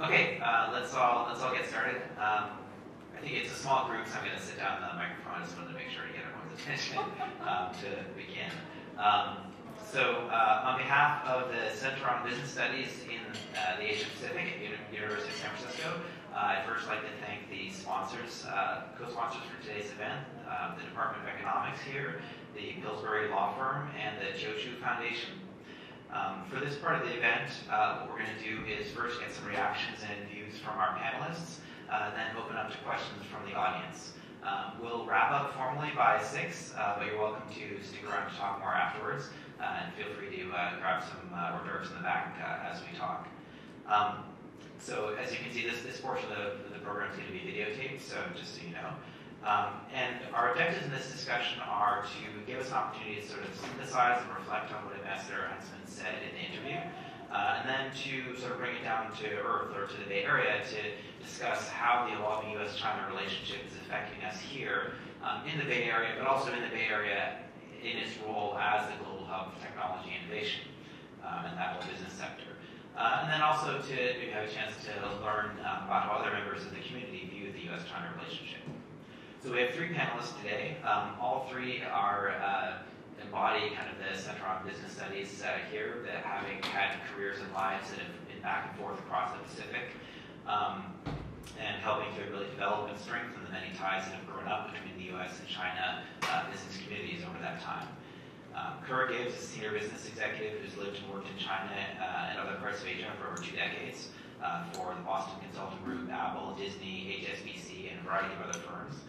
Okay, let's all get started. I think it's a small group, so I'm going to sit down on the microphone. I just wanted to make sure to get everyone's attention to begin. On behalf of the Center on Business Studies in the Asia Pacific at University of San Francisco, I'd first like to thank the sponsors, co-sponsors for today's event, the Department of Economics here, the Pillsbury Law Firm, and the Choshu Foundation. For this part of the event, what we're going to do is first get some reactions and views from our panelists, then open up to questions from the audience. We'll wrap up formally by 6, but you're welcome to stick around to talk more afterwards, and feel free to grab some hors d'oeuvres in the back as we talk. So as you can see, this portion of the program is going to be videotaped, so just so you know. And our objectives in this discussion are to give us an opportunity to sort of synthesize and reflect on what Ambassador Huntsman said in the interview, and then to sort of bring it down to earth or to the Bay Area to discuss how the evolving U.S.-China relationship is affecting us here in the Bay Area, but also in the Bay Area in its role as the global hub for technology innovation and that whole business sector. And then also to maybe have a chance to learn about how other members of the community view the U.S.-China relationship. So we have 3 panelists today. All 3 are embody kind of the Center on Business Studies here, that having had careers and lives that have been back and forth across the Pacific, and helping to really develop and strengthen the many ties that have grown up between the U.S. and China business communities over that time. Kerr Gibbs is a senior business executive who's lived and worked in China and other parts of Asia for over 2 decades for the Boston Consulting Group, Apple, Disney, HSBC, and a variety of other firms.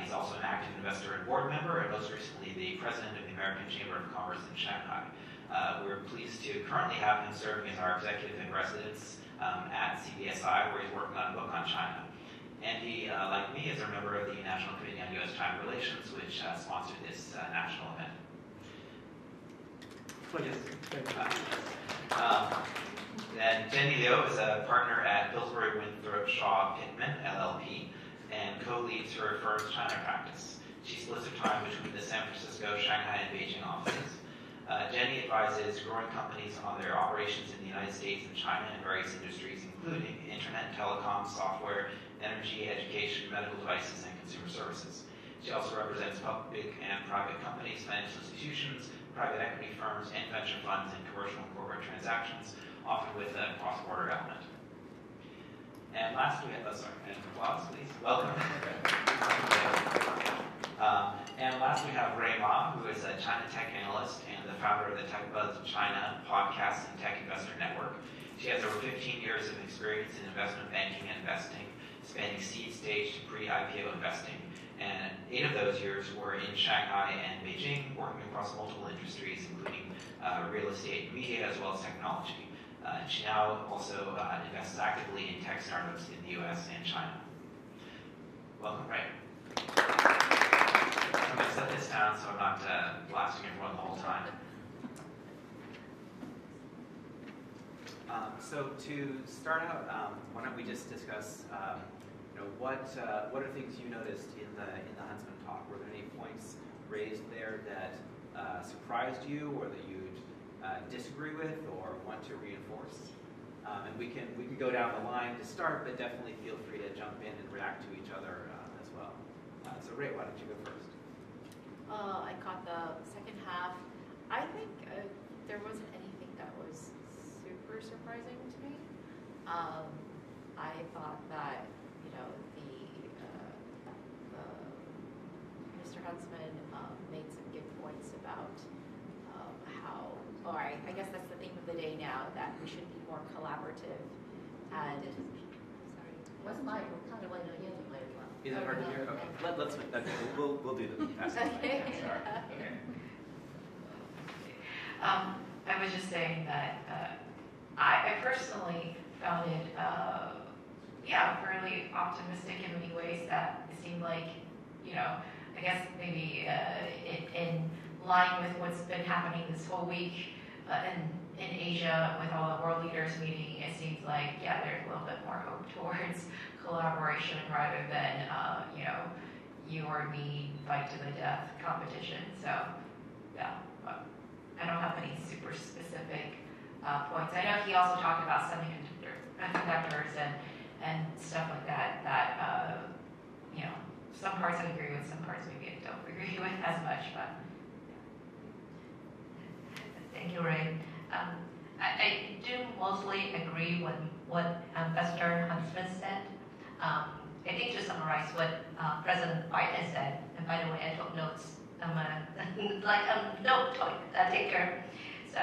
He's also an active investor and board member, and most recently the president of the American Chamber of Commerce in Shanghai. We're pleased to currently have him serving as our executive in residence at CBSI, where he's working on a book on China. And he, like me, is a member of the National Committee on U.S.-China Relations, which sponsored this national event. And Jenny Liu is a partner at Pillsbury Winthrop Shaw Pittman, LLP, and co-leads her firm's China practice. She splits her time between the San Francisco, Shanghai, and Beijing offices. Jenny advises growing companies on their operations in the United States and China in various industries, including internet and telecom, software, energy, education, medical devices, and consumer services. She also represents public and private companies, financial institutions, private equity firms, and venture funds in commercial and corporate transactions, often with a cross-border element. And last we have, and applause, please. Welcome. And last we have Ray Ma, who is a China tech analyst and the founder of the Tech Buzz China podcast and tech investor network. She has over 15 years of experience in investment banking and investing, spanning seed stage to pre-IPO investing. And 8 of those years were in Shanghai and Beijing, working across multiple industries, including real estate and media, as well as technology. And she now also invests actively in tech startups in the U.S. and China. Welcome, Ray. I'm going to set this down so I'm not blasting everyone the whole time. So to start out, why don't we just discuss, what are things you noticed in the Huntsman talk? Were there any points raised there that surprised you, or that you'd disagree with or want to reinforce? And we can go down the line to start, but definitely feel free to jump in and react to each other as well. So Ray, why don't you go first? I caught the second half. I think there wasn't anything that was super surprising to me. I thought that Mr. Huntsman made some good points about how, or I guess that's the theme of the day now, that we should be more collaborative. And what's mine? We're kind of late on you as well. Is it hard to hear? Okay, let's we'll do the passing. Okay. Okay. I was just saying that I personally found it, fairly optimistic in many ways. That it seemed like, I guess maybe in line with what's been happening this whole week in Asia with all the world leaders meeting. It seems like, there's a little bit more hope towards collaboration rather than, you or me fight to the death competition. So, I don't have any super specific points. I know he also talked about semiconductor conductors and stuff like that, some parts I agree with, some parts maybe I don't agree with as much, but thank you, Ray. I do mostly agree with what Ambassador Huntsman said. I think to summarize what President Biden said, and by the way, I took notes. I'm a note taker. So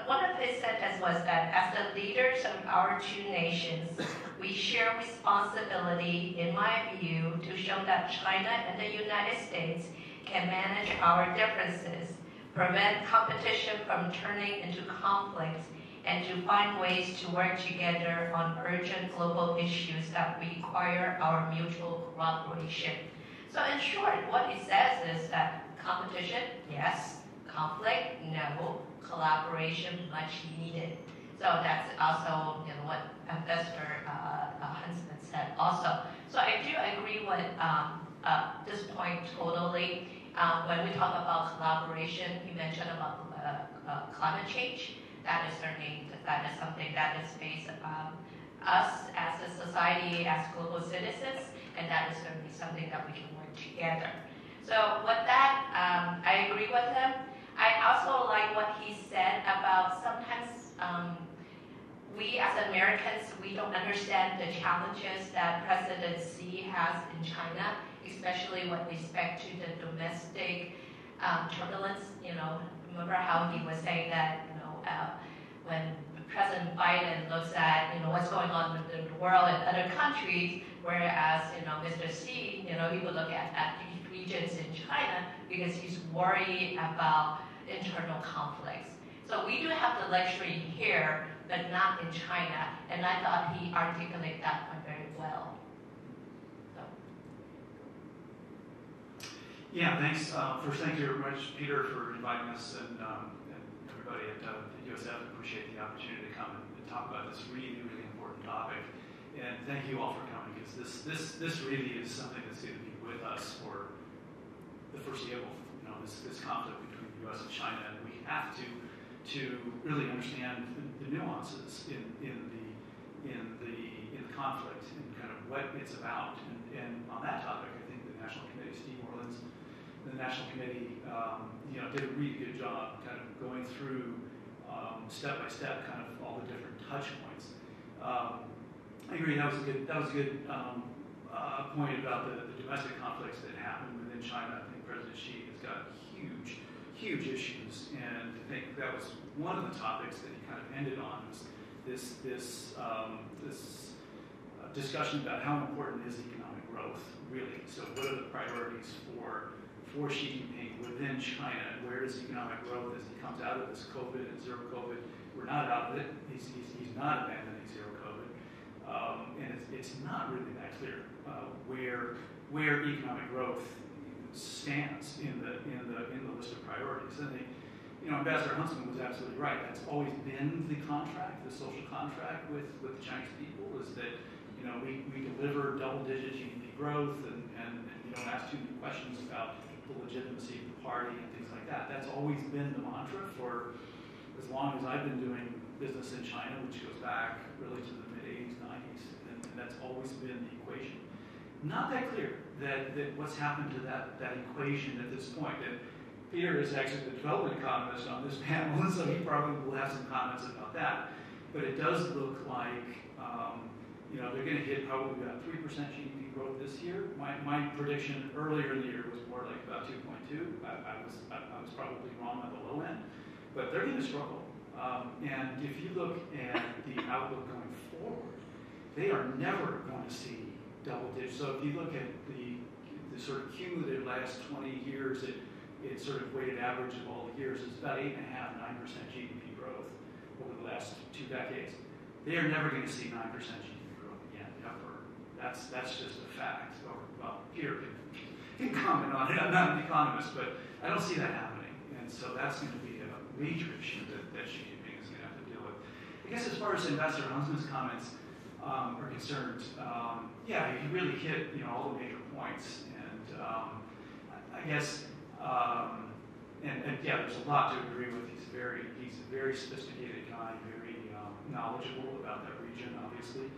one of his sentences was that as the leaders of our two nations, we share responsibility, in my view, to show that China and the United States can manage our differences, prevent competition from turning into conflict, and to find ways to work together on urgent global issues that require our mutual cooperation. So in short, what it says is that competition, yes. Conflict, no. Collaboration, much needed. So that's also what Ambassador Huntsman said also. So I do agree with this point totally. When we talk about collaboration, you mentioned about climate change. That is something that is faced us as a society, as global citizens, and that is certainly something that we can work together. So with that, I agree with him. I also like what he said about sometimes we as Americans, we don't understand the challenges that President Xi has in China, especially with respect to the domestic turbulence. Remember how he was saying that, when President Biden looks at, what's going on in the world and other countries, whereas, Mr. Xi, he would look at these regions in China because he's worried about internal conflicts. So we do have the luxury here, but not in China, and I thought he articulated that point very well. So. Yeah, thanks. First, thank you very much, Peter, for inviting us and everybody at USF. Appreciate the opportunity to come and talk about this really, really important topic. And thank you all for coming, because this really is something that's going to be with us for the foreseeable. This conflict between the U.S. and China, and we have to really understand the nuances in the conflict and kind of what it's about. And on that topic, I think the National Committee, Steve Moreland's, the National Committee, did a really good job kind of going through step by step, kind of all the different touch points. I agree. That was a good point about the domestic conflicts that happen within China. I think President Xi has got huge issues, and I think that was one of the topics that he kind of ended on, was this discussion about how important is economic growth, really. So what are the priorities for Xi Jinping within China? Where does economic growth, as he comes out of this COVID and zero COVID? We're not out of it. He's not abandoning zero COVID, and it's not really that clear where economic growth stands in the list of priorities. And Ambassador Huntsman was absolutely right. That's always been the contract, the social contract with the Chinese people, is that we deliver double-digit GDP growth, and we don't ask too many questions about the legitimacy of the party and things like that. That's always been the mantra for as long as I've been doing business in China, which goes back really to the mid-'80s, '90s, and that's always been the equation. Not that clear that what's happened to that equation at this point. And Peter is actually the development economist on this panel, and so he probably will have some comments about that. But it does look like they're going to hit probably about 3% GDP growth this year. My prediction earlier in the year was more like about 2.2. I was probably wrong on the low end, but they're going to struggle. And if you look at the outlook going forward, they are never going to see double digits. So if you look at the sort of cumulative last 20 years, it's sort of weighted average of all the years, it's about 8.5%, 9% GDP growth over the last 2 decades. They are never going to see 9% GDP growth again, ever. That's just a fact. Or, well, Peter can comment on it. I'm not an economist, but I don't see that happening. And so that's going to be a major issue that Xi Jinping is going to have to deal with. I guess as far as Ambassador Huntsman's comments are concerned, yeah, he really hit all the major points, and I guess and yeah, there's a lot to agree with. He's a very sophisticated guy, very knowledgeable about that region, obviously.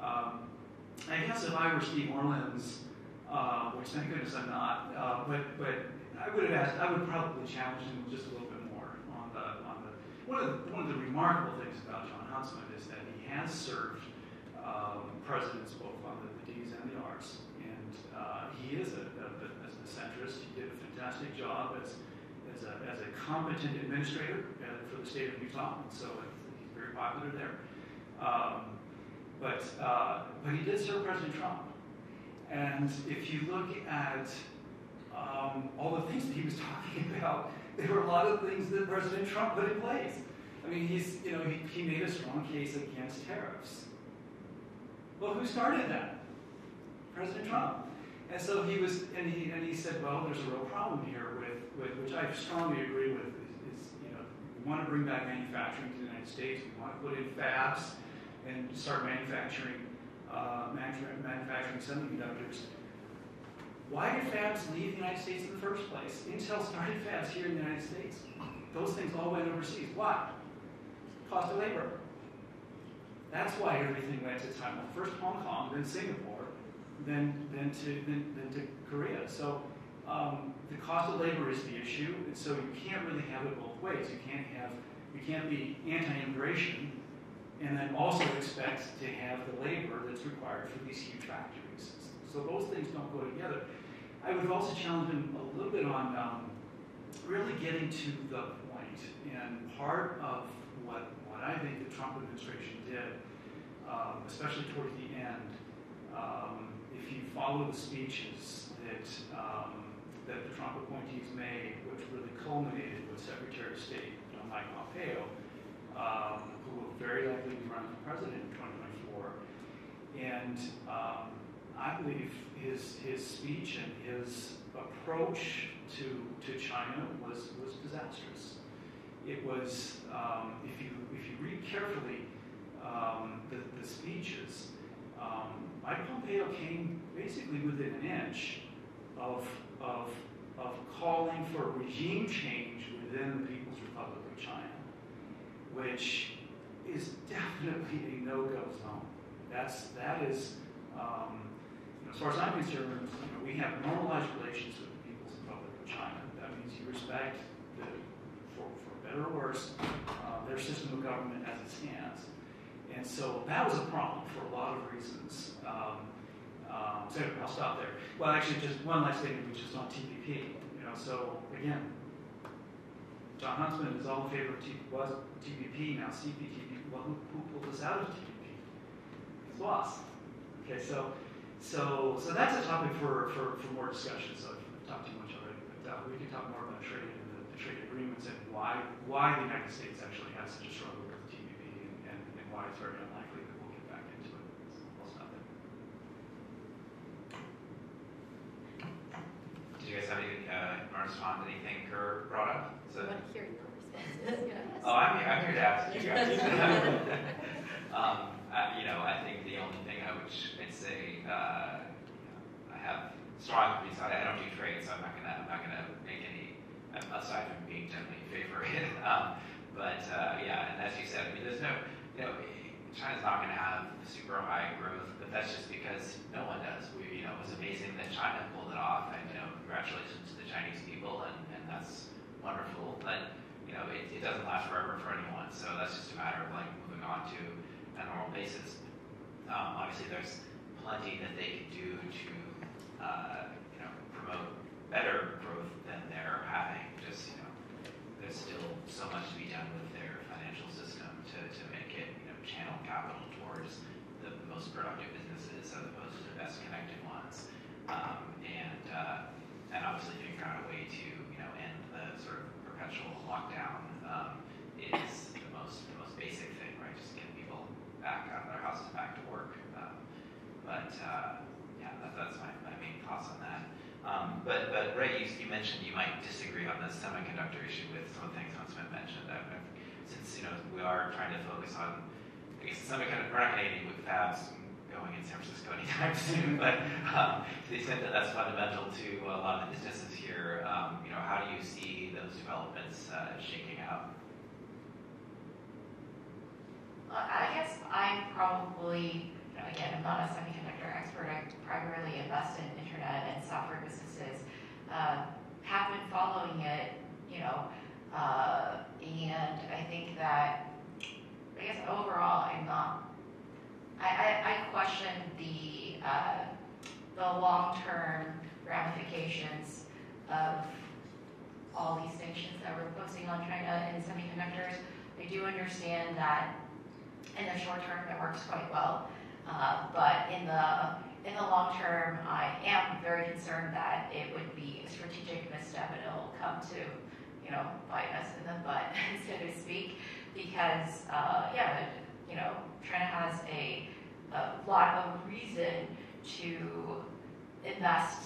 I guess if I were Steve Orleans, which thank goodness I'm not, but I would probably challenge him just a little bit more on the one of the remarkable things about John Huntsman is that he has served presidents both on the D's and the R's, and he is a centrist. He did a fantastic job as a competent administrator for the state of Utah, and so he's very popular there. But he did serve President Trump. And if you look at all the things that he was talking about, there were a lot of things that President Trump put in place. I mean, he made a strong case against tariffs. Well, who started that? President Trump. And so he said, well, there's a real problem here with which I strongly agree with, is we want to bring back manufacturing to the United States. We want to put in fabs and start manufacturing semiconductors. Why did fabs leave the United States in the first place? Intel started fabs here in the United States. Those things all went overseas. Why? Cost of labor. That's why everything went to Taiwan. First Hong Kong, then Singapore, then to Korea. So the cost of labor is the issue, and so you can't really have it both ways. You can't be anti-immigration and then also expect to have the labor that's required for these huge factories. So those things don't go together. I would also challenge him a little bit on really getting to the point. And part of what I think the Trump administration did, especially towards the end, if you follow the speeches that the Trump appointees made, which really culminated with Secretary of State Mike Pompeo, who will very likely be running for president in 2024. And I believe his speech and his approach to China was disastrous. It was, if you read carefully the speeches, Mike Pompeo came basically within an inch of calling for regime change within the People's Republic of China, which is definitely a no-go zone. That is, as far as I'm concerned, we have normalized relations with the People's Republic of China. That means you respect, for better or worse, their system of government as it stands. And so that was a problem for a lot of reasons. So anyway, I'll stop there. Well, actually, just one last statement, which is on TPP. So again, John Huntsman is all in favor of TPP, now CPTPP. Well, who pulled us out of TPP? It's lost. Okay, so that's a topic for more discussion. So I've talked too much already, but we can talk more about trade and the trade agreements and why the United States actually has such a struggle with TPP and why it's very unlikely that we'll get back into it. So I'll stop there. Did you guys have any want to respond to anything Kerr brought up? I want to hear your responses. Yes. Oh, I'm here to ask you guys. I think the only thing I'd say, I have strong opinions. I don't do trade, so I'm not gonna make any aside from being generally in favor of it. And as you said, I mean, there's no, China's not gonna have super high growth, but that's just because no one does. It was amazing that China pulled it off, and congratulations to the Chinese people, and that's wonderful. But it doesn't last forever for anyone, so that's just a matter of moving on to a normal basis. Obviously, there's plenty that they can do to promote better growth than they're having. Just there's still so much to be done with their financial system to make it channel capital towards the most productive businesses as opposed to the best connected ones, and obviously figure out a way to end the sort of perpetual lockdown is the most basic thing, right? Just get people back out of their houses, back to work. That's my main thoughts on that. But Ray, you mentioned you might disagree on the semiconductor issue with some of the things Huntsman mentioned. Since we are trying to focus on, I guess, semiconductor, we're not going to get any fabs going in San Francisco anytime soon. But to the extent that that's fundamental to a lot of the businesses here, how do you see those developments shaking out? I guess I'm probably, again, I'm not a semiconductor expert. I primarily invest in internet and software businesses. Have been following it, and I think that, I guess overall, I'm not. I question the long-term ramifications of all these sanctions that we're imposing on China in semiconductors. I do understand that in the short term it works quite well, but in the long term, I am very concerned that it would be a strategic misstep and it'll come to, bite us in the butt, so to speak, because China has a lot of reason to invest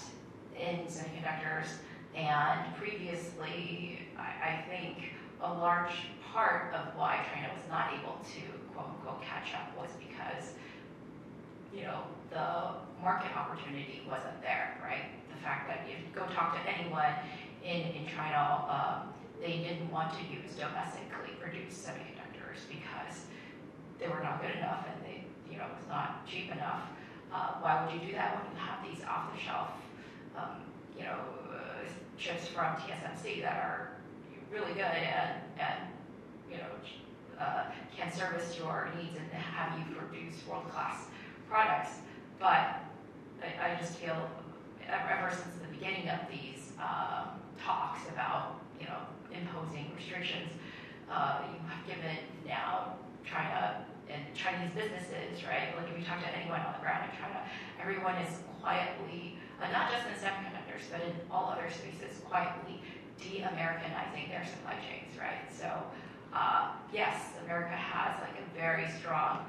in semiconductors, and previously, I think a large part of why China was not able to quote unquote catch up was because the market opportunity wasn't there, right? The fact that you go talk to anyone in China, they didn't want to use domestically produced semiconductors because they were not good enough and they, it was not cheap enough. Why would you do that when you have these off-the-shelf, chips from TSMC that are really good and can service your needs and have you produce world-class products? But I just feel ever since the beginning of these talks about imposing restrictions, you have given now China and Chinese businesses, right? Like if you talk to anyone on the ground in China, everyone is quietly, not just in semiconductors, but in all other spaces, quietly de-Americanizing their supply chains, right? So yes, America has like a very strong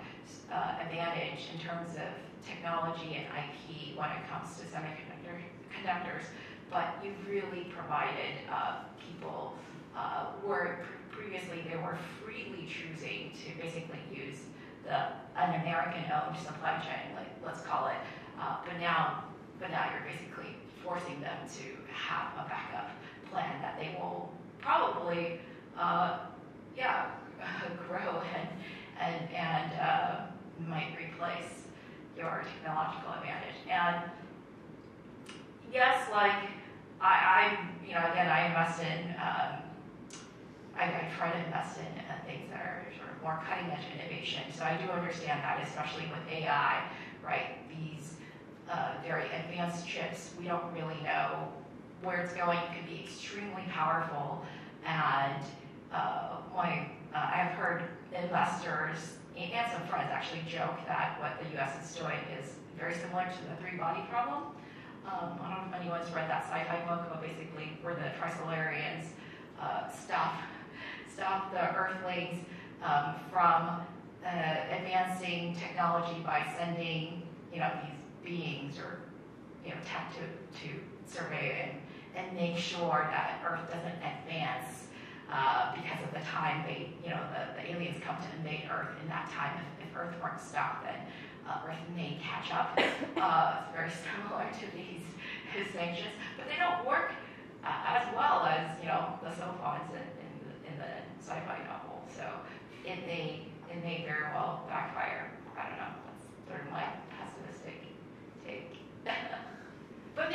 advantage in terms of technology and IP when it comes to semiconductors, but you've really provided people where previously they were freely choosing to basically use an American-owned supply chain, like let's call it, but now you're basically forcing them to have a backup plan that they will probably grow and might replace your technological advantage. And yes, like I invest in, I try to invest in things that are sort of more cutting edge innovation. So I do understand that, especially with AI, right? These very advanced chips, we don't really know where it's going. It could be extremely powerful, and I've heard investors and some friends actually joke that what the U.S. is doing is very similar to the three-body problem. I don't know if anyone's read that sci-fi book, but basically where the Trisolarians stop the Earthlings from advancing technology by sending these beings or tech to survey and make sure that Earth doesn't advance because of the time the aliens come to invade Earth in that time. If Earth weren't stopped, then Earth may catch up. It's very similar to these sanctions, but they don't work as well as the cell phones in the sci-fi novel. So it may very well backfire. I don't know. That's sort of my pessimistic take. But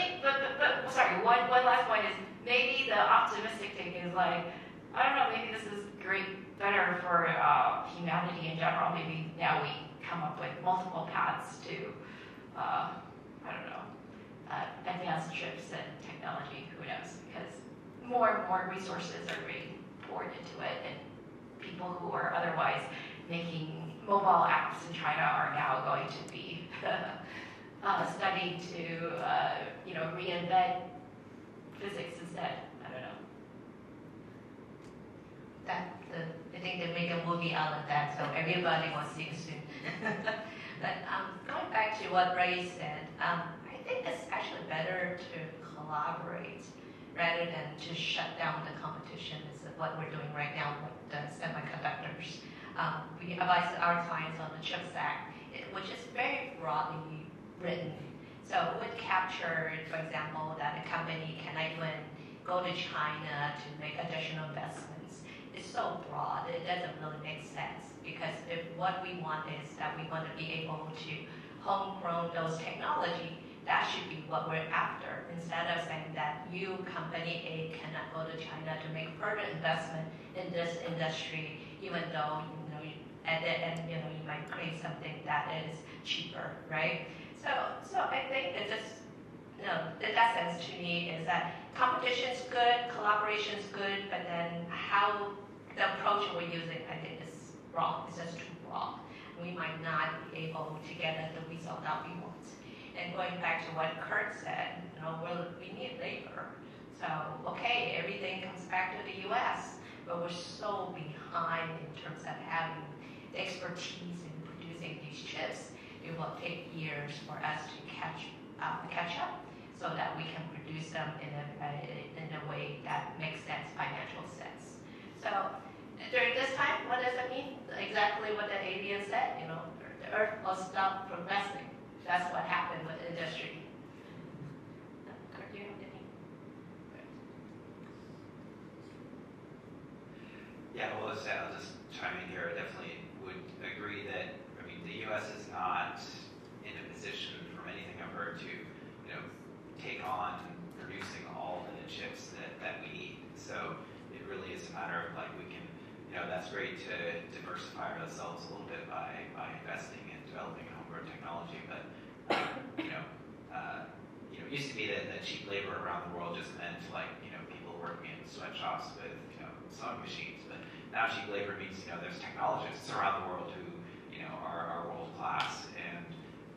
sorry. One last point is maybe the optimistic take is like, I don't know. Maybe this is better for humanity in general. Maybe now we come up with multiple paths to, advanced chips and technology. Who knows? Because more and more resources are being poured into it, and people who are otherwise making mobile apps in China are now going to be studying to, reinvent physics instead. I don't know. I think they make a movie out of that, so everybody will see it soon. But going back to what Ray said, I think it's actually better to collaborate rather than to shut down the competition. Is what we're doing right now with the semiconductors. We advise our clients on the CHIPS Act, which is very broadly written. So it would capture, for example, that a company cannot even go to China to make additional investments. It's so broad, it doesn't really make sense. because if what we want is that we want to be able to homegrown those technology, that should be what we're after. Instead of saying that you, company A, cannot go to China to make further investment in this industry, even though at the end you might create something that is cheaper, right? So I think it just in that sense to me is that competition is good, collaboration is good, but then how the approach we're using, I think, is wrong. It's just too wrong. We might not be able to get the result that we want. And going back to what Kurt said, we need labor. So, okay, everything comes back to the U.S., but we're so behind in terms of having the expertise in producing these chips. It will take years for us to catch up so that we can produce them in a way that makes sense, financial sense. So, during this time, what does it mean? Exactly what the alien said, the Earth will stop progressing. That's what happened with the industry. Kurt, do you have any? Yeah, well, I'll just chime in here. I definitely would agree that, the U.S. is not in a position, from anything I've heard, to, take on producing all the chips that we need. So it really is a matter of, we can, that's great to diversify ourselves a little bit by investing in developing homegrown technology, but it used to be that cheap labor around the world just meant people working in sweatshops with sewing machines, but now cheap labor means there's technologists around the world who are world class, and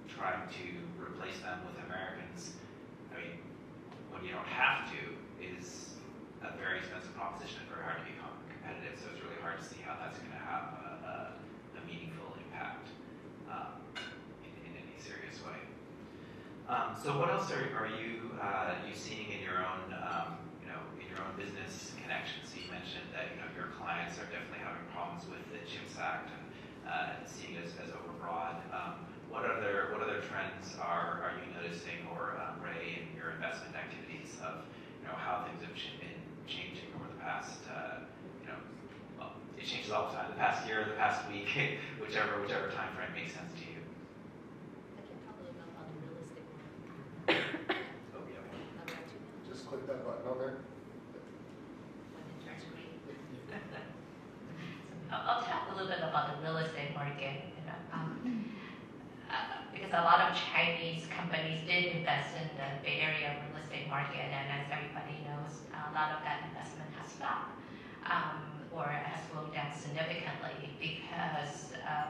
trying to replace them with Americans, when you don't have to, is a very expensive proposition and very hard to be competitive. So it's really hard to see how that's going to have a meaningful impact in any serious way. So what else are you seeing in your own business connections? So you mentioned that your clients are definitely having problems with the CHIPS Act and seeing it as overbroad. What other trends are you noticing, or Ray, in your investment activities of how things have been changing over the past well, it changes all the time, the past year, the past week, whichever time frame makes sense to you. I can talk a little bit about the real estate market. Oh, yeah. Just click that button on there. When it turns green. I'll talk a little bit about the real estate market. Because a lot of Chinese companies did invest in the Bay Area real estate market, and as everybody knows, a lot of that investment has stopped or has slowed down significantly because of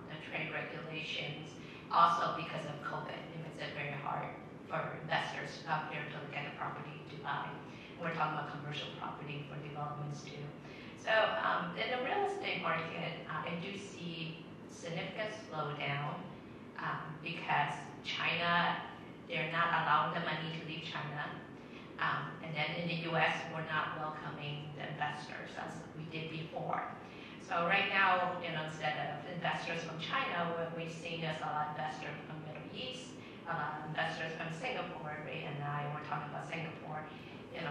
the trade regulations, also because of COVID. It makes it very hard for investors out here to get a property to buy. We're talking about commercial property for developments too. So in the real estate market, I do see significant slowdown because China, they're not allowing the money to leave China. And then in the U.S., we're not welcoming the investors as we did before. So right now, instead of investors from China, what we're seeing is a lot of investors from the Middle East, a lot of investors from Singapore. Ray and I were talking about Singapore.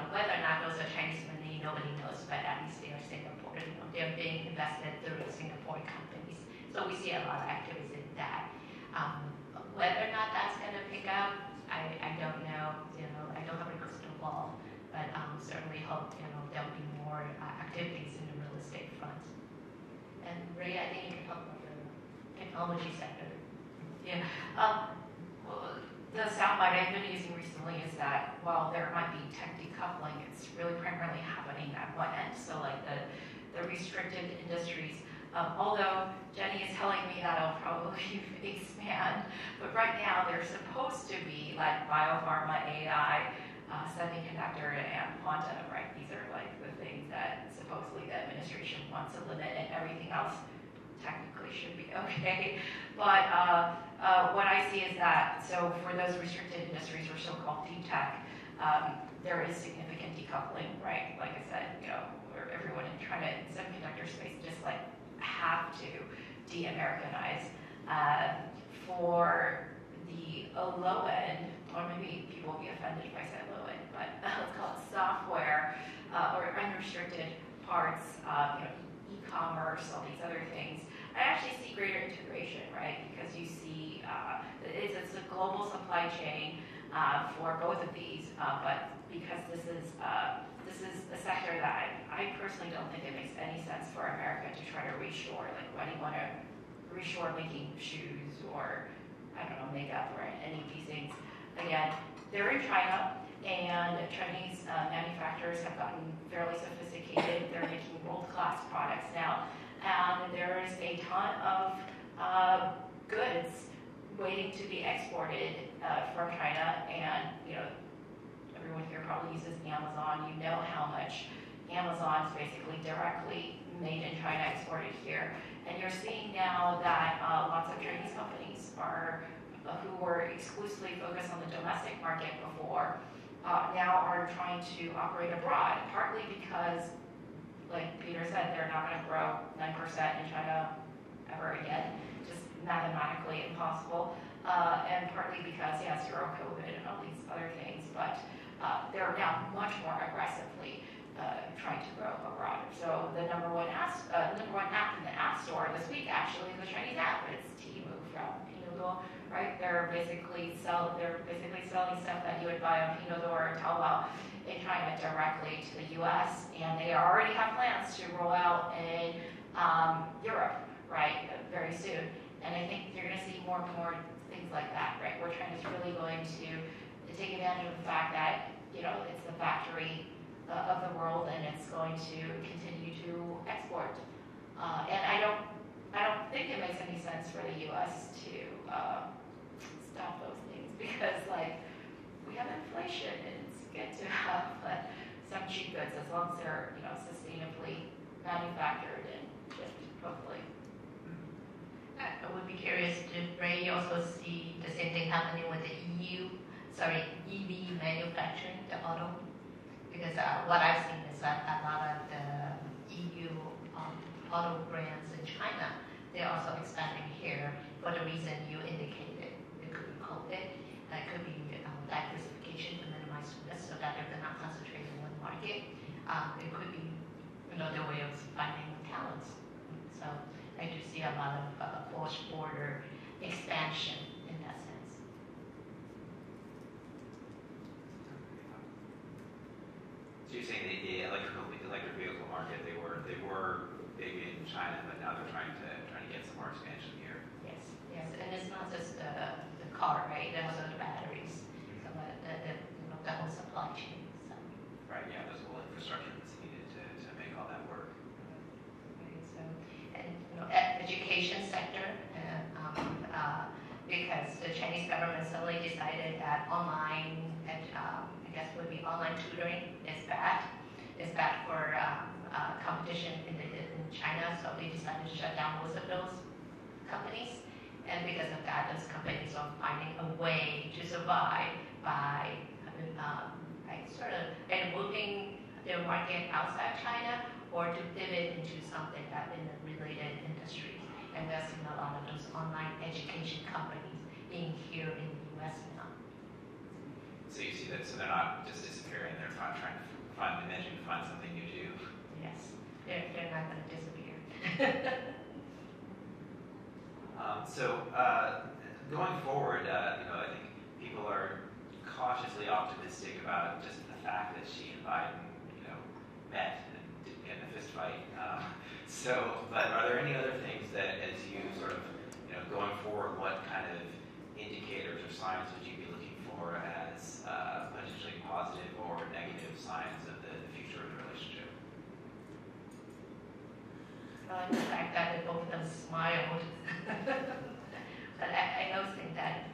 Whether or not those are Chinese money, nobody knows, but at least they are Singapore. They're being invested through Singapore companies. So we see a lot of activities in that. Whether or not that's going to pick up, I don't know. I don't have a crystal ball, but certainly hope there'll be more activities in the real estate front. And Ray, I think you can talk about the technology sector. Yeah. The soundbite I've been using recently is that while there might be tech decoupling, it's really primarily happening at one end. So like the restricted industries. Although Jenny is telling me that it'll probably expand, but right now they're supposed to be like biopharma, AI, semiconductor, and quantum, right? These are like the things that supposedly the administration wants to limit, and everything else technically should be okay. But what I see is that, so for those restricted industries or so-called deep tech, there is significant decoupling, right? Like I said, where everyone in China in semiconductor space just like have to de-Americanize. For the low end, or maybe people will be offended if I say low end, but let's call it software or unrestricted parts, e-commerce, all these other things. I actually see greater integration, right? Because you see, it's a global supply chain for both of these, but because this is a sector that I personally don't think it makes any sense for America to try to reshore. Like, why do you want to reshore making shoes or, I don't know, makeup or any of these things? Again, they're in China, and Chinese manufacturers have gotten fairly sophisticated. They're making world-class products now, and there is a ton of goods waiting to be exported from China. And everyone here probably uses Amazon. You know how much Amazon is basically directly made in China, exported here. And you're seeing now that lots of Chinese companies who were exclusively focused on the domestic market before, now are trying to operate abroad, partly because, like Peter said, they're not going to grow 9% in China ever again, just mathematically impossible, and partly because, zero COVID and all these other things, but they're now much more aggressively trying to grow abroad. So the number one app in the App Store this week actually is a Chinese app. It's Temu from Pinduoduo, right? They're basically selling stuff that you would buy on Pinduoduo or Taobao in China directly to the U.S. And they already have plans to roll out in Europe, right, very soon. And I think you're going to see more and more things like that, right? Where China's really going to take advantage of the fact that it's the factory of the world, and it's going to continue to export. And I don't think it makes any sense for the U.S. to stop those things, because we have inflation, and it's good to have some cheap goods as long as they're sustainably manufactured and shipped, hopefully. I would be curious, did Ray also see the same thing happening with the EV manufacturing, the auto? Because what I've seen is that a lot of the EU auto brands in China, they're also expanding here for the reason you indicated. It could be COVID, it could be diversification to minimize risk so that they're not concentrated in one market. It could be their way of finding talents. So I do see a lot of cross-border expansion in that sense. So you're saying the electric vehicle market, they were big in China, but now they're trying to get some more expansion here. Yes, and it's not just the car, right? There's also the batteries, so the whole supply chain. So. Right. Yeah. There's a whole infrastructure that's needed to make all that work. Right. So, and education sector, because the Chinese government suddenly decided that online, I guess would be online tutoring is bad. It's bad for competition in China, so they decided to shut down most of those companies. And because of that, those companies are finding a way to survive by moving their market outside China or to pivot into something that in a related industry. And we're seeing a lot of those online education companies being here in the U.S. now. So you see that, so they're not just disappearing, they're trying to managing to find something new to do. Yes, they're not going to disappear. Going forward, I think people are cautiously optimistic about just the fact that Xi and Biden, met and didn't get in a fist fight. But are there any other things that, as you sort of, going forward, what kind of indicators or signs would you be looking for as potentially positive or negative signs of the future of the relationship? The fact that they both of them smiled. But I also think that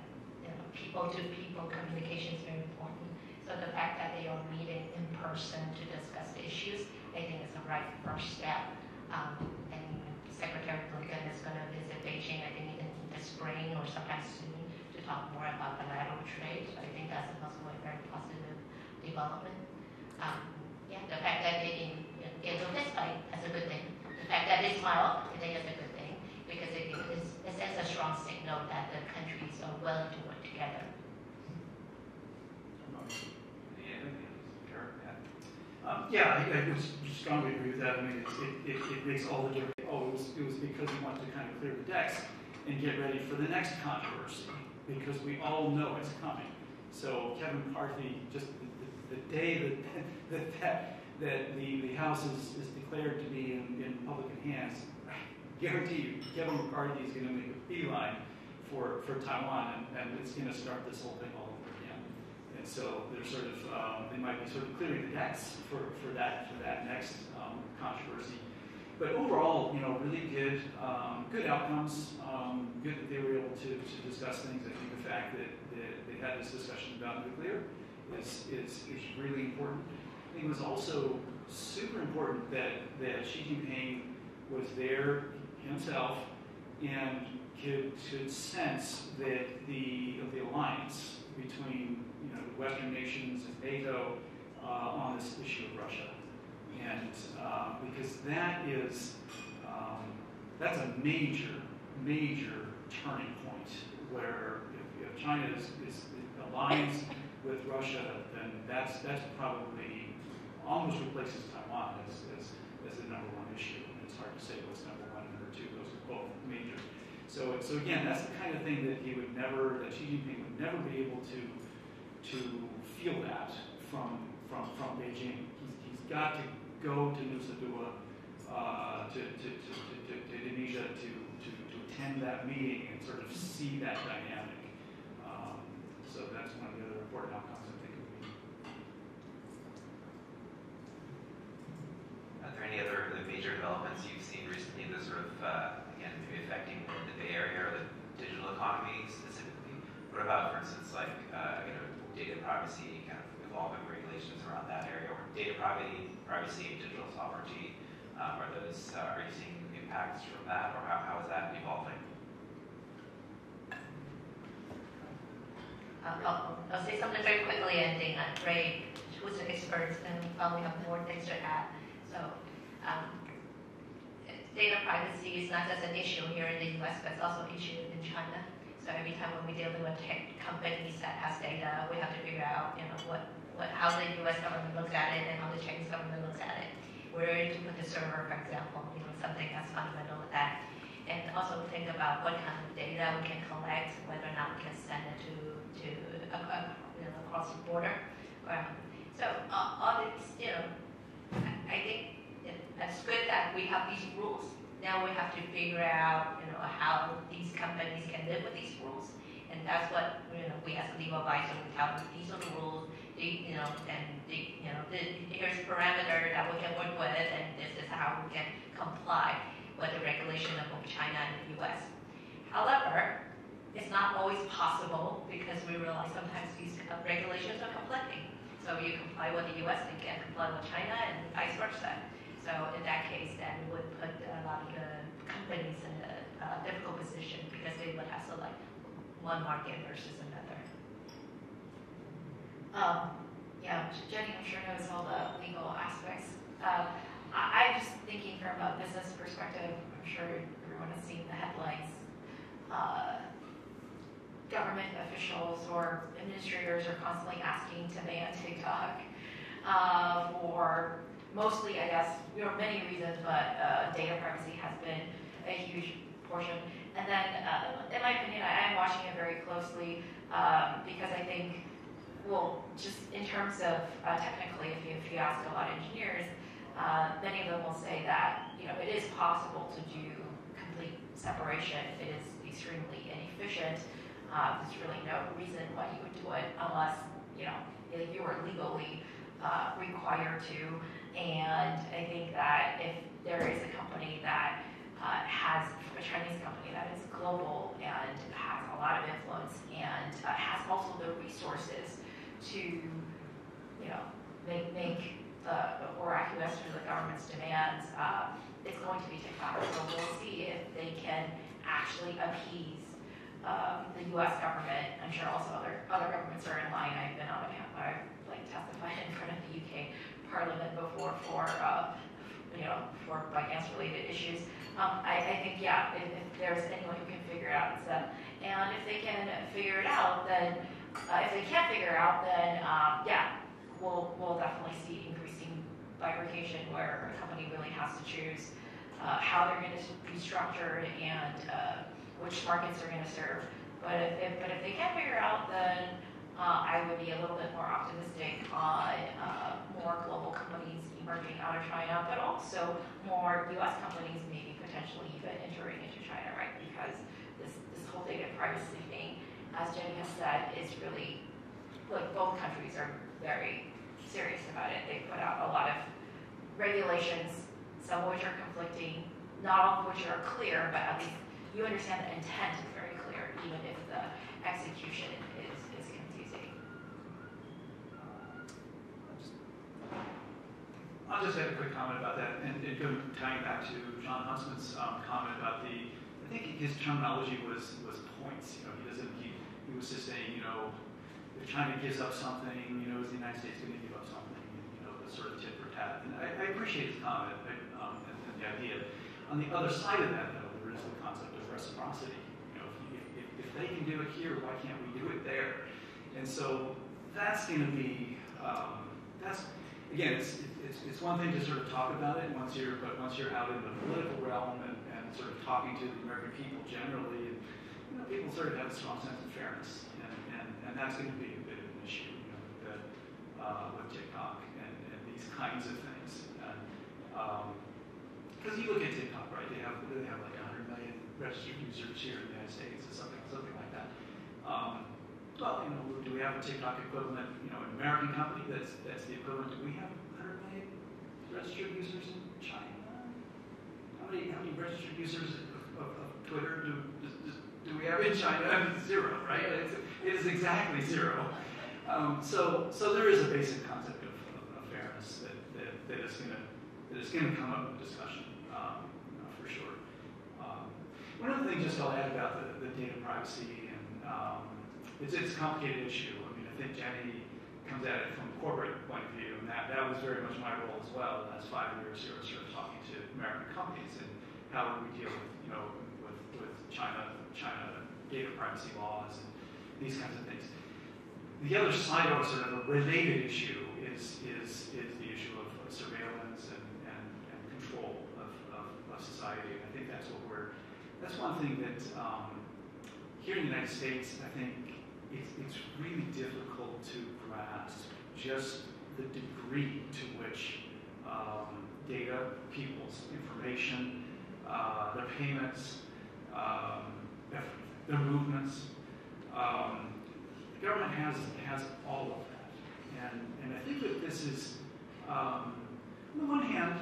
people-to-people communication is very important. So the fact that they are meeting in person to discuss the issues, I think is the right first step. And Secretary Blinken is going to visit Beijing, I think, in the spring or sometime soon to talk more about bilateral trade. So I think that's also a very positive development. The fact that they didn't get into a fist fight, that's a good thing. The fact that they smiled, I think that's a good thing, because it sends a strong signal that the countries are willing to work together. Yeah, I would strongly agree with that. I mean, it makes all the difference. oh, it was because he wanted to kind of clear the decks and get ready for the next controversy, because we all know it's coming. So Kevin McCarthy, just the day that the House is declared to be in Republican hands, I guarantee you, Kevin McCarthy is going to make a beeline for Taiwan, and it's going to start this whole thing all over again. And so they're sort of they might be sort of clearing the decks for that next controversy. But overall, really good outcomes. Good that they were able to discuss things. I think the fact that they had this discussion about nuclear is really important. I think it was also super important that Xi Jinping was there himself and could sense that the alliance between the Western nations and NATO on this issue of Russia, and because that's a major turning point where if China is aligns with Russia, then that's probably almost replaces Taiwan as the number one issue. And it's hard to say what's number one and number two. Those are both major. So again, that's the kind of thing that Xi Jinping would never be able to feel that from Beijing. He's got to go to Nusa Dua, to Indonesia to attend that meeting and sort of see that dynamic. So that's one of the other important outcomes I think would be. Are there any other major developments you've seen recently that sort of, again, maybe affecting the Bay Area or the digital economy specifically? What about, for instance, like, data privacy, kind of evolving regulations around that area, or data privacy and digital sovereignty? Are you seeing impacts from that, or how is that evolving? I'll say something very quickly, and then Ray, who's an expert, and probably have more things to add. So, data privacy is not just an issue here in the US, but it's also an issue in China. So every time when we deal with tech companies that has data, we have to figure out, how the US government looks at it and how the Chinese government looks at it. Where to put the server, for example, something that's fundamental with that. And also think about what kind of data we can collect, whether or not we can send it to across the border. So all this, I think it's good that we have these rules. Now we have to figure out, how these companies can live with these rules, and that's what we as a legal advisor we tell them. These are the rules. Here's a parameter that we can work with, and this is how we can comply with the regulation of both China and the U.S. However, it's not always possible because we realize sometimes these regulations are conflicting. So you comply with the U.S. and you can't comply with China, and vice versa. So in that case, then we would put a lot of the companies in a difficult position because they would have to select one market versus another. Jenny, I'm sure knows all the legal aspects. I'm just thinking from a business perspective. I'm sure everyone has seen the headlines. Government officials or administrators are constantly asking to ban TikTok for mostly, I guess, many reasons, but data privacy has been a huge portion. And then, in my opinion, I am watching it very closely because I think, just in terms of technically, if you ask a lot of engineers, many of them will say that it is possible to do complete separation. It is extremely inefficient. There's really no reason why you would do it unless you are legally required to. And I think that if there is a company that has a Chinese company that is global and has a lot of influence and has also the resources to make or acquiesce to the government's demands, it's going to be TikTok. So we'll see if they can actually appease the U.S. government. I'm sure also other governments are in line. I've been on I've testified in front of the UK Parliament before for finance-related issues. I think if there's anyone who can figure it out, it's them. And if they can figure it out, then if they can't figure it out, then we'll definitely see increasing bifurcation where a company really has to choose how they're going to be structured and which markets they're going to serve. But if they can't figure out, then I would be a little bit more optimistic on more global companies emerging out of China, but also more U.S. companies maybe potentially even entering into China, right? Because this whole data privacy thing, as Jenny has said, is really, like, both countries are very serious about it. They put out a lot of regulations, some of which are conflicting, not all of which are clear, but at least you understand the intent is very clear, even if the execution is confusing. I'll just add a quick comment about that, and tying back to John Huntsman's comment about I think his terminology was points. He was just saying, if China gives up something, is the United States going to give up something? The sort of tit for tat. And I appreciate his comment and the idea. On the other side of that, though, there is the concept of reciprocity. If they can do it here, why can't we do it there? And so that's going to be again, it's one thing to sort of talk about it once you're out in the political realm and sort of talking to the American people generally, and people sort of have a strong sense of fairness, and that's going to be a bit of an issue with TikTok and these kinds of things. Because you look at TikTok, right? They have like 100 million registered users here in the United States or something like that. Well, do we have a TikTok equivalent, an American company that's the equivalent? Do we have 100 million registered users in China? How many registered users of Twitter do we have in China? Zero, right? It is exactly zero. So there is a basic concept of fairness that is going to come up in discussion, for sure. One other thing just I'll add about the data privacy, and it's a complicated issue. I mean, I think Jenny comes at it from a corporate point of view, and that was very much my role as well the last 5 years here, sort of talking to American companies and how we deal with China data privacy laws and these kinds of things. The other side of sort of a related issue is the issue of surveillance and control of society. And I think that's one thing that here in the United States, I think it's really difficult to grasp just the degree to which data, people's information, their payments, their movements, the government has all of that. And I think that this is, on the one hand,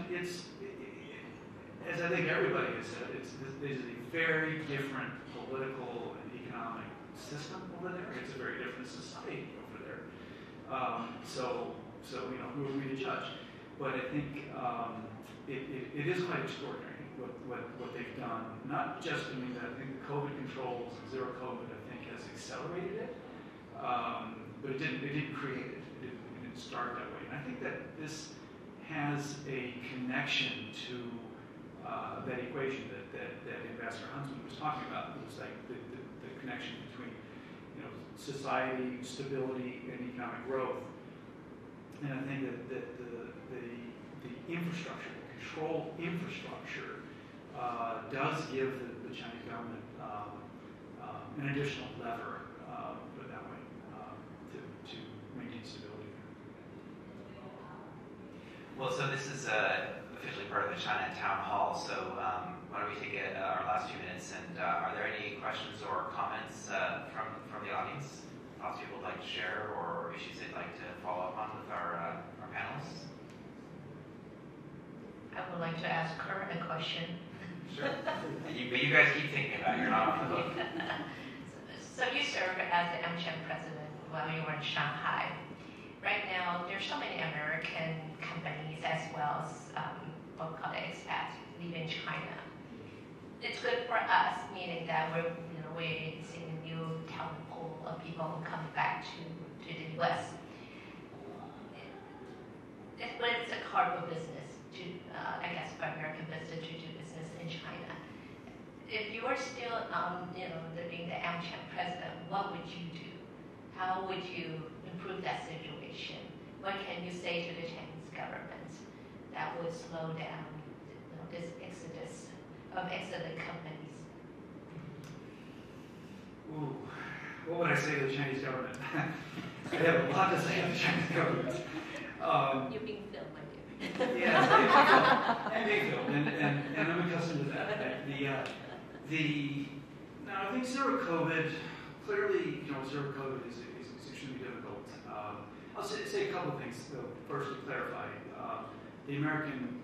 as I think everybody has said, it is a very different political and economic system over there. It's a very different society over there. So who are we to judge? But I think it is quite extraordinary what they've done. Not just, I think the COVID controls and zero COVID, I think, has accelerated it. But it didn't create it. It didn't start that way. And I think that this has a connection to that equation that Ambassador Huntsman was talking about. It was like the connection between society, stability, and economic growth. And I think that the infrastructure, the control infrastructure, does give the Chinese government an additional lever, put it that way, to maintain stability. Well, so this is officially part of the China Town Hall, so why don't we take our last few minutes, and are there any questions or comments from the audience? Thoughts people would like to share, or issues they'd like to follow up on with our panelists? I would like to ask her a question. Sure. But you guys keep thinking about it. You're not off the hook. So you served as the AmCham president while you were in Shanghai. Right now, there's so many American companies as well as what we call the expats leaving China. It's good for us, meaning that we're seeing a new talent pool of people coming back to the U.S. But it's a hard for business to, I guess, for American business to do business in China. If you are still, being the AmCham president, what would you do? How would you improve that situation? What can you say to the Chinese government that would slow down this exodus of exited companies? Ooh, what would I say to the Chinese government? I have a lot to say to the Chinese government. You're being filmed, my dear. Yeah, I'm being filmed, and I'm accustomed to that. Now, I think zero COVID, clearly, zero COVID is extremely difficult. I'll say a couple of things, though, first to clarify. The American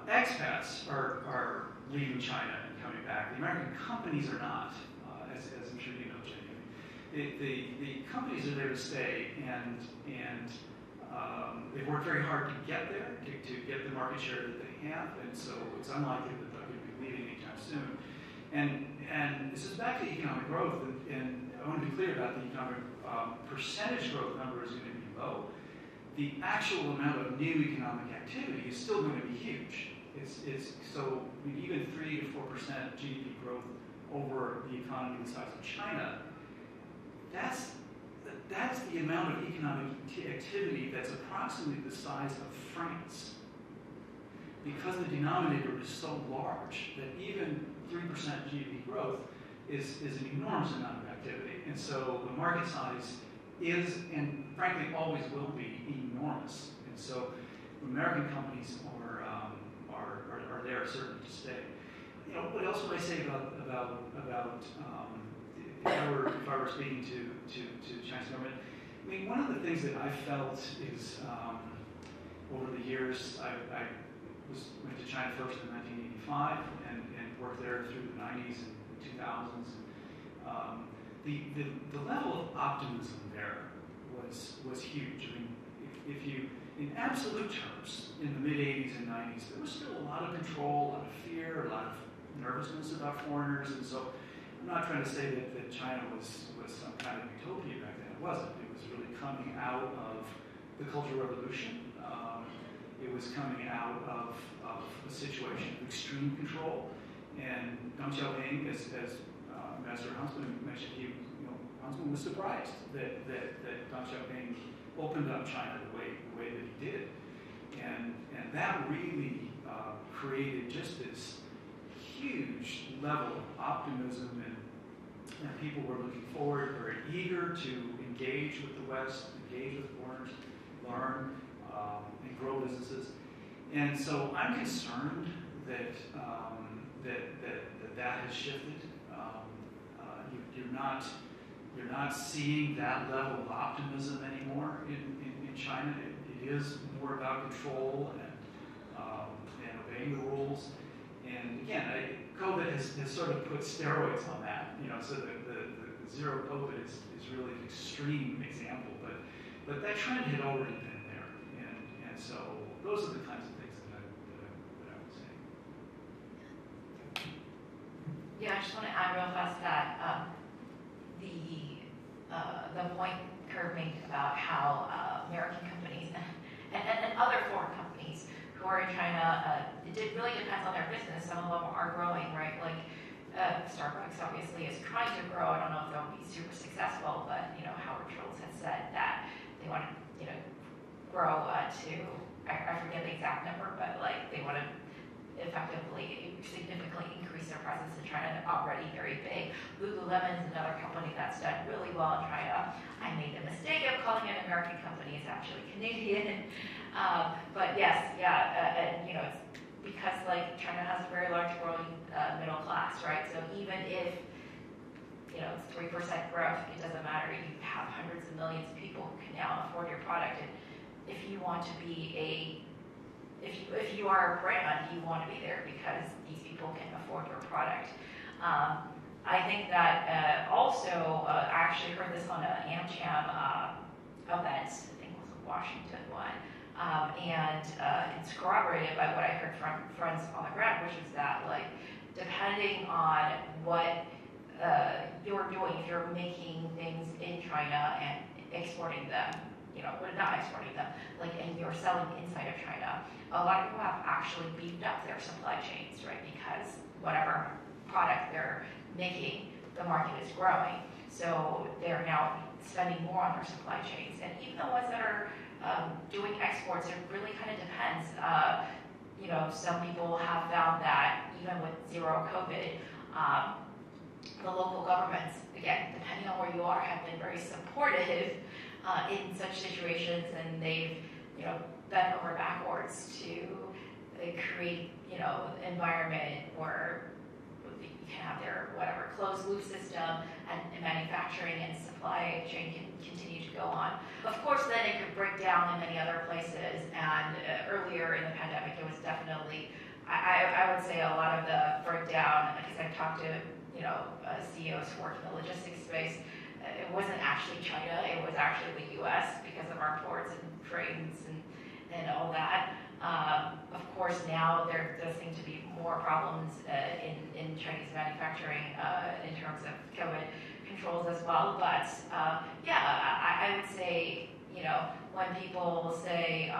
expats are leaving China and coming back. The American companies are not, as I'm sure you know, Jenny. The companies are there to stay, and they've worked very hard to get there, to get the market share that they have, and so it's unlikely that they're going to be leaving anytime soon. And this is back to economic growth, and I want to be clear about the economic percentage growth number is going to be low. The actual amount of new economic activity is still going to be huge. So even 3 to 4% GDP growth over the economy the size of China, that's the amount of economic activity that's approximately the size of France. Because the denominator is so large that even 3% GDP growth is an enormous amount of activity. And so the market size is, and frankly always will be, enormous. And so American companies are there certainly to stay. What else would I say about if I were speaking to the Chinese government? I mean, one of the things that I felt is over the years, I went to China first in 1985 and worked there through the 90s and 2000s. The level of optimism there was huge. I mean, if you, in absolute terms, in the mid 80s and 90s, there was still a lot of control, a lot of fear, a lot of nervousness about foreigners, and so I'm not trying to say that China was some kind of utopia back then. It wasn't. It was really coming out of the Cultural Revolution. It was coming out of a situation of extreme control. And Deng Xiaoping, as Ambassador Huntsman mentioned, Huntsman was surprised that Deng Xiaoping opened up China the way that he did, and that really created just this huge level of optimism, and people were looking forward, very eager to engage with the West, engage with foreigners, learn, and grow businesses. And so I'm concerned that that has shifted. You're not seeing that level of optimism anymore in China. It is more about control and obeying the rules. And again, COVID has sort of put steroids on that. So the zero COVID is really an extreme example, but that trend had already been there, and so those are the kinds of things that I would say. Yeah, I just want to add real fast that the point Kurt made about how American companies and other foreign companies who are in China, it really depends on their business. Some of them are growing, right? Like Starbucks obviously is trying to grow. I don't know if they'll be super successful, but Howard Schultz has said that they want to grow to, I forget the exact number, but like they want to effectively significantly increase their presence in China. They're already very big. Lululemon is another company that's done really well in China. I made the mistake of calling it an American company. It's actually Canadian. But yes, yeah, it's because like China has a very large growing middle class, right? So even if it's 3% growth, it doesn't matter. You have hundreds of millions of people who can now afford your product. And if you want to be if you are a brand, you want to be there because these people can afford your product. I think that also, I actually heard this on an AmCham event, I think it was a Washington one, and it's corroborated by what I heard from friends on the ground, which is that, like, depending on what you're doing, if you're making things in China and exporting them, not exporting them, like, and you're selling inside of China, a lot of people have actually beefed up their supply chains, right? Because whatever product they're making, the market is growing. So they're now spending more on their supply chains. And even the ones that are doing exports, it really kind of depends. some people have found that even with zero COVID, the local governments, again, depending on where you are, have been very supportive in such situations, and they've, bent over backwards to create, environment where you can have their whatever closed loop system and manufacturing and supply chain can continue to go on. Of course, then it could break down in many other places, and earlier in the pandemic, it was definitely, I would say a lot of the breakdown, because I've talked to, CEOs who work in the logistics space, it wasn't actually China, it was actually the US because of our ports and trains and all that. Of course, now there does seem to be more problems in Chinese manufacturing in terms of COVID controls as well. But I would say, when people say,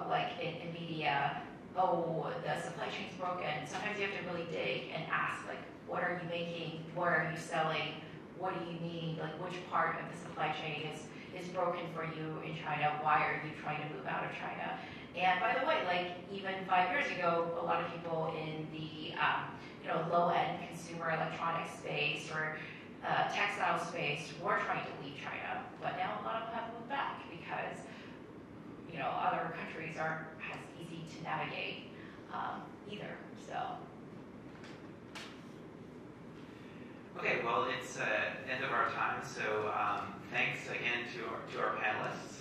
like in media, oh, the supply chain's broken, sometimes you have to really dig and ask, like, what are you making? What are you selling? What do you need? Like, which part of the supply chain is broken for you in China? Why are you trying to move out of China? And by the way, like even 5 years ago, a lot of people in the low-end consumer electronics space or textile space were trying to leave China, but now a lot of them have moved back because other countries aren't as easy to navigate either. So. Okay, well, it's end of our time, so thanks again to our panelists.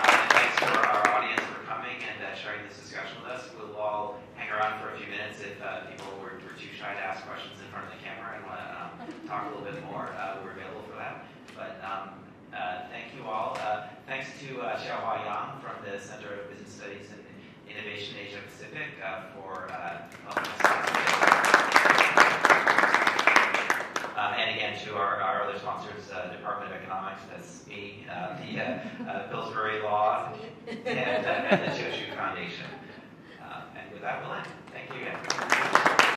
And thanks to our audience for coming and sharing this discussion with us. We'll all hang around for a few minutes if people were too shy to ask questions in front of the camera and want to talk a little bit more. We're available for that. But thank you all. Thanks to Xiaohua Yang from the Center of Business Studies and Innovation Asia Pacific for helping us. And again to our other sponsors, Department of Economics, that's me, the Pillsbury Law, and the Choshu Foundation. And with that, we'll end. Thank you again.